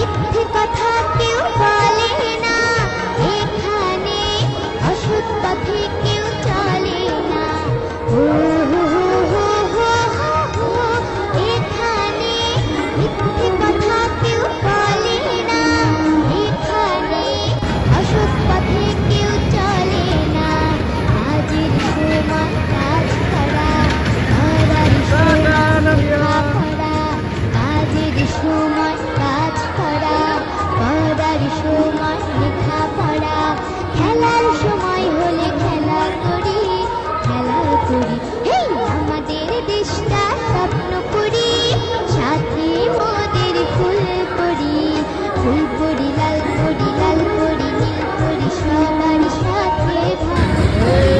মিথ্যে কথা কেউ বলে না, এখানে অসৎ পথে কেউ চলে না। হো হো হো হো হো হো, এখানে মিথ্যে কথা কেউ বলে না, এখানে অসৎ পথে কেউ চলে না। কাজের সময় কাজ করা, করার সময় লেখাপড়া, কাজের সময় কাজ করা, করার সময় লেখাপড়া, খেলার সময় হলে খেলা করি, খেলা করি। হেই, আমাদের দেশটা স্বপ্ন করি, সাথে মোদের ফুল করি, ফুল করি, লাল করি, লাল করি, নীল করি, সবার সাথে ভাগ করি,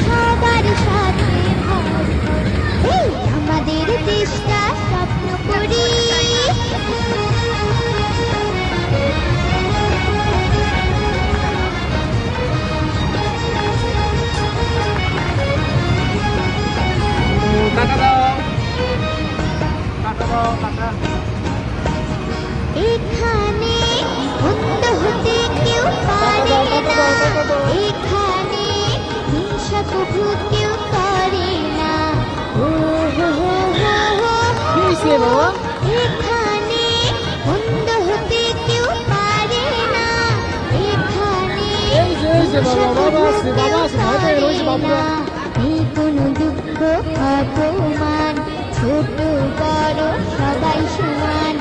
সবার সাথে ভাগ করি। হেই, আমাদের দেশটা স্বপ্ন করি। টাটা দাও, টাটা দাও, টাটা। এখানে মন্দ হতে কেউ পারে না, এখানে হিংসা কভু কেউ করে না। ও হো হো হো হো কি হয়েছে বাবা? এখানে মন্দ হতে কেউ পারে না, এখানে এই যে বাবা, বাবা আছে, বাবা আছে, ভয় পেয়ে রয়েছে বাবুরা। এই কোনো দুঃখ অপমান, ছোট বড় সবাই সমান।